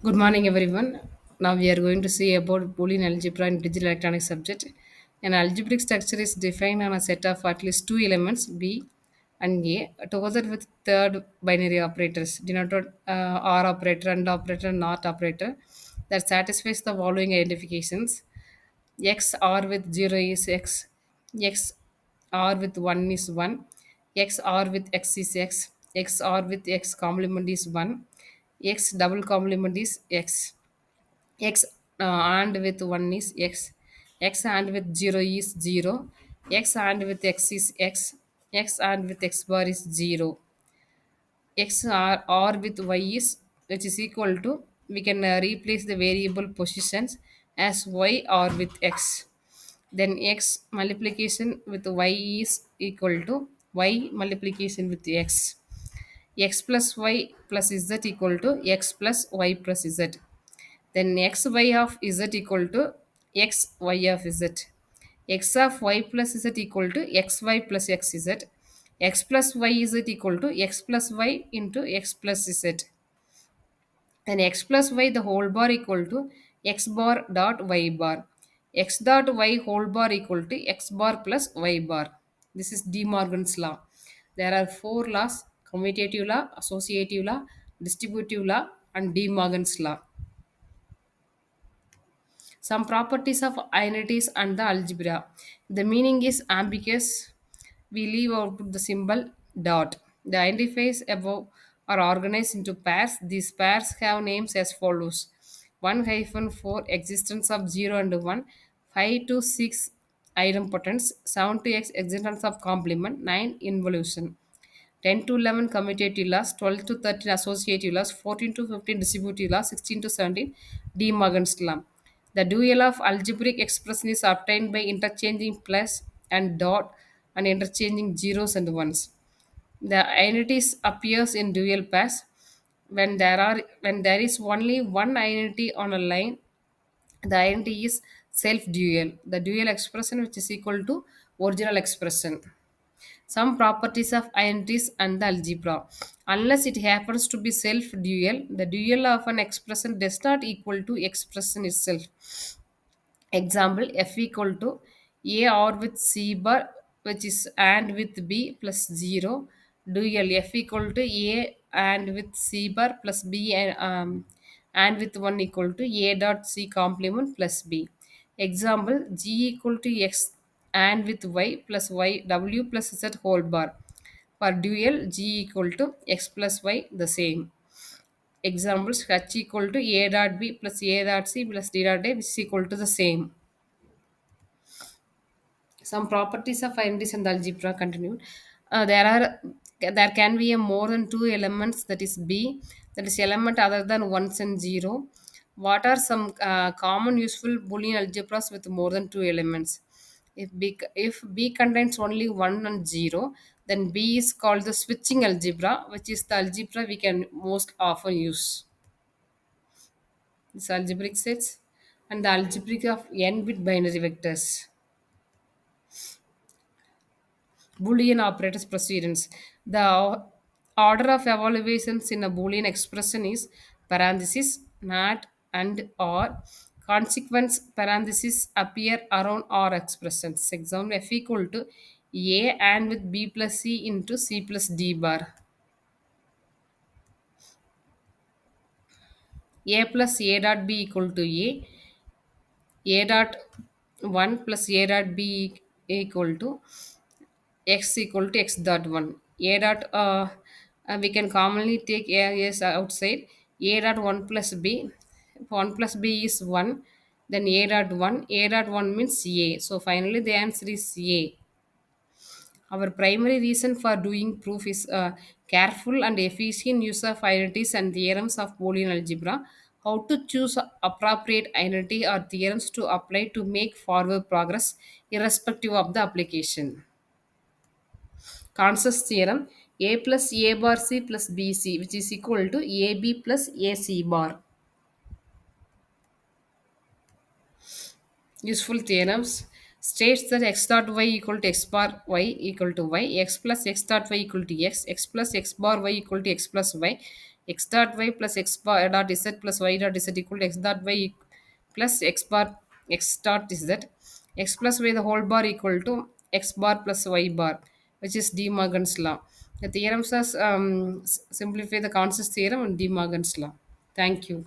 Good morning, everyone. Now we are going to see about Boolean algebra in digital electronics subject. An algebraic structure is defined on a set of at least two elements B and A together with third binary operators denoted OR operator, AND operator, NOT operator that satisfies the following identifications. X R with 0 is X, X R with 1 is 1, X R with X is X, X R with X complement is 1, X double complement is X, X and with 1 is X, X and with 0 is 0, X and with X is X, X and with X bar is 0, X R with Y is which is equal to we can replace the variable positions as Y or with X. Then X multiplication with Y is equal to Y multiplication with X. X plus Y plus Z equal to X plus Y plus Z. Then xy of z equal to xy of z. X of y plus z equal to xy plus xz. X plus y z equal to x plus y into x plus z. Then x plus y the whole bar equal to x bar dot y bar. X dot y whole bar equal to x bar plus y bar. This is De Morgan's law. There are four laws: commutative law, associative law, distributive law, and De Morgan's law. Some properties of identities and the algebra. The meaning is ambiguous. We leave out the symbol dot. The identifiers above are organized into pairs. These pairs have names as follows: 1 hyphen 4 existence of 0 and 1, 5 to 6 idempotence, 7 to x existence of complement, 9 involution. 10 to 11 commutative laws, 12 to 13 associative laws, 14 to 15 distributive laws, 16 to 17 De Morgan's law. The dual of algebraic expression is obtained by interchanging plus and dot and interchanging zeros and ones. The identities appears in dual pairs when there is only one identity on a line. The identity is self dual. The dual expression which is equal to original expression. Some properties of identities and the algebra. Unless it happens to be self-dual, the dual of an expression does not equal to expression itself. Example, f equal to a or with c bar, which is and with b plus 0. Dual f equal to a and with c bar plus b and with 1 equal to a dot c complement plus b. Example, g equal to x and with y plus y w plus z whole bar. For dual, g equal to x plus y the same. Examples, h equal to a dot b plus a dot c plus d dot a, which is equal to the same. Some properties of identities and algebra continued. There can be a more than two elements, that is b, that is element other than ones and zero. What are some common useful Boolean algebras with more than two elements? If b contains only 1 and 0, then b is called the switching algebra, which is the algebra we can most often use. This algebraic sets and the algebraic of n bit binary vectors. Boolean operators precedence. The order of evaluations in a Boolean expression is parenthesis, not, and, or. Consequence parenthesis appear around or expressions. Example, f equal to a and with b plus c into c plus d bar. A plus a dot b equal to a dot 1 plus a dot b equal to x equal to x dot 1. A dot we can commonly take a as outside. A dot 1 plus b, 1 plus b is 1, then a dot 1, a dot 1 means a, so finally the answer is a. Our primary reason for doing proof is careful and efficient use of identities and theorems of Boolean algebra. How to choose appropriate identity or theorems to apply to make forward progress irrespective of the application. Consensus theorem: A plus A bar C plus BC, which is equal to AB plus AC bar. Useful theorems: states that x dot y equal to x bar y equal to y, x plus x dot y equal to x plus x bar y equal to x plus y, x dot y plus x bar dot z plus y dot z equal to x dot y plus x bar x dot z, x plus y the whole bar equal to x bar plus y bar, which is De Morgan's law. The theorems are simplify the Constance theorem and De Morgan's law. Thank you.